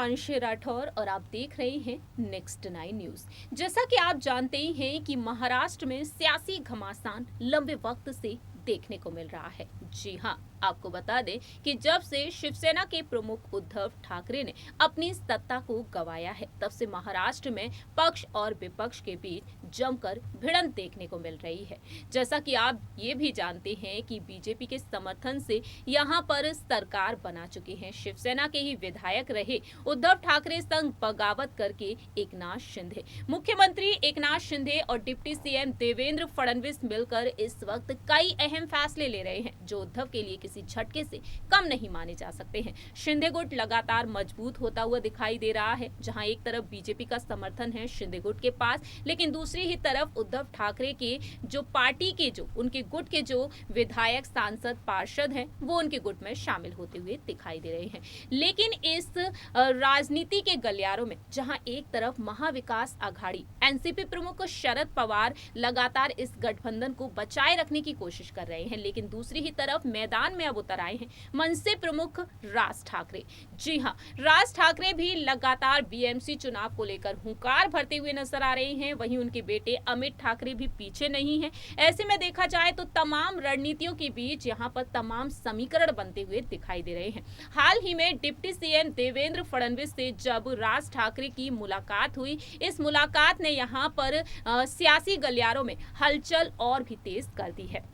हिमांशी राठौर और आप देख रहे हैं नेक्स्ट 9 न्यूज। जैसा कि आप जानते ही हैं कि महाराष्ट्र में सियासी घमासान लंबे वक्त से देखने को मिल रहा है। जी हाँ, आपको बता दें कि जब से शिवसेना के प्रमुख उद्धव ठाकरे ने अपनी सत्ता को गंवाया है, तब से महाराष्ट्र में पक्ष और विपक्ष के बीच जमकर भिड़ंत देखने को मिल रही है। जैसा कि आप ये भी जानते हैं कि बीजेपी के समर्थन से यहाँ पर सरकार बना चुकी है। शिवसेना के ही विधायक रहे उद्धव ठाकरे संग बगावत करके एकनाथ शिंदे, मुख्यमंत्री एकनाथ शिंदे और डिप्टी सीएम देवेंद्र फडणवीस मिलकर इस वक्त कई अहम फैसले ले रहे हैं जो उद्धव के लिए किसी झटके से कम नहीं माने जा सकते हैं। शिंदे गुट लगातार मजबूत होता हुआ दिखाई दे रहा है। जहां एक तरफ बीजेपी का समर्थन है शिंदे गुट के पास, लेकिन दूसरी ही तरफ उद्धव ठाकरे के जो पार्टी के उनके गुट के जो विधायक, सांसद, पार्षद हैं वो उनके गुट में शामिल होते हुए दिखाई दे रहे हैं। लेकिन इस राजनीति के गलियारों में जहां एक तरफ महाविकास आघाड़ी एनसीपी प्रमुख शरद पवार लगातार इस गठबंधन को बचाए रखने की कोशिश कर रहे हैं, लेकिन दूसरी ही तरफ मैदान में अब उतर आए हैं मनसे प्रमुख राज ठाकरे। जी हां, राज ठाकरे भी लगातार बीएमसी चुनाव को लेकर हुंकार भरते हुए नजर आ रहे हैं। वहीं उनके बेटे अमित ठाकरे भी पीछे नहीं हैं। ऐसे में देखा जाए तो तमाम रणनीतियों के बीच यहां पर तमाम समीकरण बनते हुए दिखाई दे रहे हैं। हाल ही में डिप्टी सीएम देवेंद्र फडणवीस से जब राज ठाकरे की मुलाकात हुई, इस मुलाकात ने यहां पर सियासी गलियारों में हलचल और भी तेज कर दी है।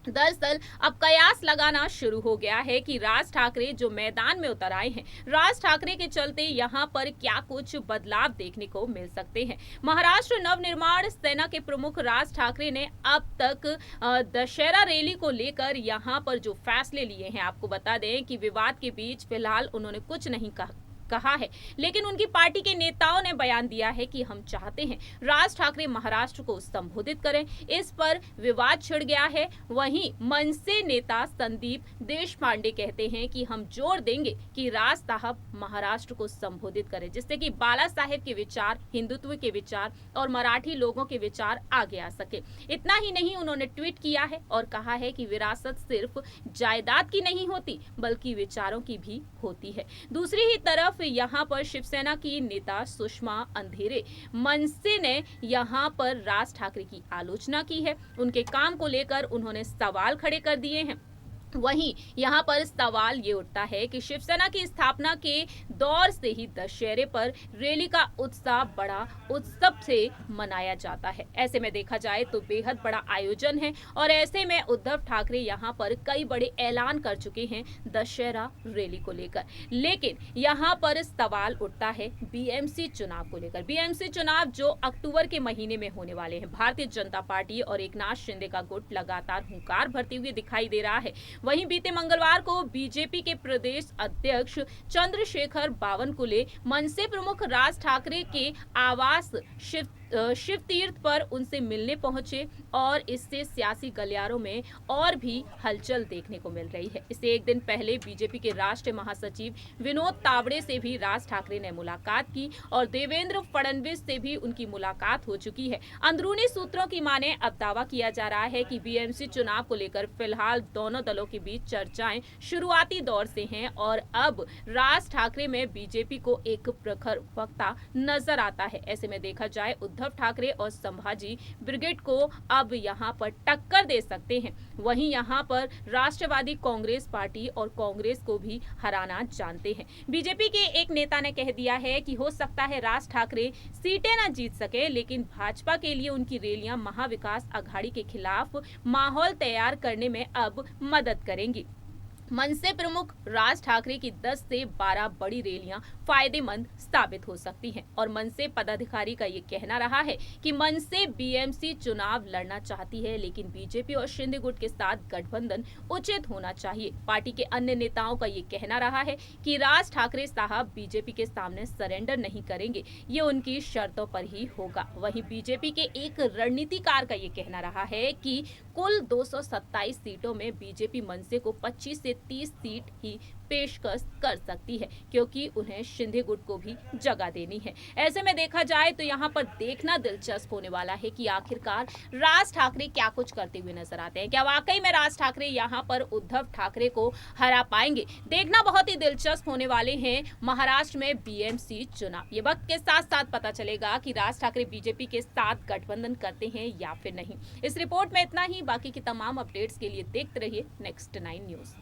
दरअसल अब कयास लगाना शुरू हो गया है कि राज ठाकरे जो मैदान में उतर आए हैं, राज ठाकरे के चलते यहां पर क्या कुछ बदलाव देखने को मिल सकते हैं। महाराष्ट्र नवनिर्माण सेना के प्रमुख राज ठाकरे ने अब तक दशहरा रैली को लेकर यहां पर जो फैसले लिए हैं, आपको बता दें कि विवाद के बीच फिलहाल उन्होंने कुछ नहीं कहा है, लेकिन उनकी पार्टी के नेताओं ने बयान दिया है कि हम चाहते हैं राज ठाकरे महाराष्ट्र को संबोधित करें। इस पर विवाद छिड़ गया है। वहीं मनसे नेता संदीप देशपांडे कहते हैं कि हम जोर देंगे कि राज साहब महाराष्ट्र को संबोधित करें, जिससे कि बाला साहेब के विचार, हिंदुत्व के विचार और मराठी लोगों के विचार आगे आ सके। इतना ही नहीं, उन्होंने ट्वीट किया है और कहा है कि विरासत सिर्फ जायदाद की नहीं होती बल्कि विचारों की भी होती है। दूसरी ही तरफ यहाँ पर शिवसेना की नेता सुषमा अंधेरे मनसे ने यहाँ पर राज ठाकरे की आलोचना की है। उनके काम को लेकर उन्होंने सवाल खड़े कर दिए हैं। वहीं यहाँ पर सवाल ये उठता है कि शिवसेना की स्थापना के दौर से ही दशहरे पर रैली का उत्साह बड़ा उत्सव से मनाया जाता है। ऐसे में देखा जाए तो बेहद बड़ा आयोजन है और ऐसे में उद्धव ठाकरे यहाँ पर कई बड़े ऐलान कर चुके हैं दशहरा रैली को लेकर। लेकिन यहाँ पर सवाल उठता है बीएमसी चुनाव को लेकर। बीएमसी चुनाव जो अक्टूबर के महीने में होने वाले हैं। भारतीय जनता पार्टी और एकनाथ शिंदे का गुट लगातार हुंकार भरते हुए दिखाई दे रहा है। वहीं बीते मंगलवार को बीजेपी के प्रदेश अध्यक्ष चंद्रशेखर बावनकुले मनसे प्रमुख राज ठाकरे के आवास शिव तीर्थ पर उनसे मिलने पहुंचे और इससे सियासी गलियारों में और भी हलचल देखने को मिल रही है। इससे एक दिन पहले बीजेपी के राष्ट्रीय महासचिव विनोद तावड़े से भी राज ठाकरे ने मुलाकात की और देवेंद्र फडणवीस से भी उनकी मुलाकात हो चुकी है। अंदरूनी सूत्रों की माने अब दावा किया जा रहा है कि बीएमसी चुनाव को लेकर फिलहाल दोनों दलों के बीच चर्चाएं शुरुआती दौर से हैं और अब राज ठाकरे में बीजेपी को एक प्रखर वक्ता नजर आता है। ऐसे में देखा जाए उद्धव ठाकरे और संभाजी ब्रिगेड को अब यहां पर टक्कर दे सकते हैं। वहीं यहां पर राष्ट्रवादी कांग्रेस पार्टी और कांग्रेस को भी हराना जानते हैं। बीजेपी के एक नेता ने कह दिया है कि हो सकता है राज ठाकरे सीटें न जीत सके, लेकिन भाजपा के लिए उनकी रैलियां महाविकास आघाड़ी के खिलाफ माहौल तैयार करने में अब मदद करेंगी। मनसे प्रमुख राज ठाकरे की 10 से 12 बड़ी रैलियां फायदेमंद साबित हो सकती हैं और मनसे पदाधिकारी का ये कहना रहा है कि मनसे बीएमसी चुनाव लड़ना चाहती है, लेकिन बीजेपी और शिंदे गुट के साथ गठबंधन उचित होना चाहिए। पार्टी के अन्य नेताओं का ये कहना रहा है कि राज ठाकरे साहब बीजेपी के सामने सरेंडर नहीं करेंगे, ये उनकी शर्तों पर ही होगा। वहीं बीजेपी के एक रणनीतिकार का ये कहना रहा है कि कुल 227 सीटों में बीजेपी मनसे को 25 से 30 सीट ही पेशकश कर सकती है, क्योंकि उन्हें शिंदे गुट को भी जगह देनी है। ऐसे में देखा जाए तो यहाँ पर देखना दिलचस्प होने वाला है कि आखिरकार राज ठाकरे क्या कुछ करते हुए नजर आते हैं। क्या वाकई में राज ठाकरे यहाँ पर उद्धव ठाकरे को हरा पाएंगे? देखना बहुत ही दिलचस्प होने वाले हैं महाराष्ट्र में बीएमसी चुनाव। ये वक्त के साथ साथ पता चलेगा कि राज ठाकरे बीजेपी के साथ गठबंधन करते हैं या फिर नहीं। इस रिपोर्ट में इतना ही। बाकी की तमाम अपडेट्स के लिए देखते रहिए नेक्स्ट 9 न्यूज।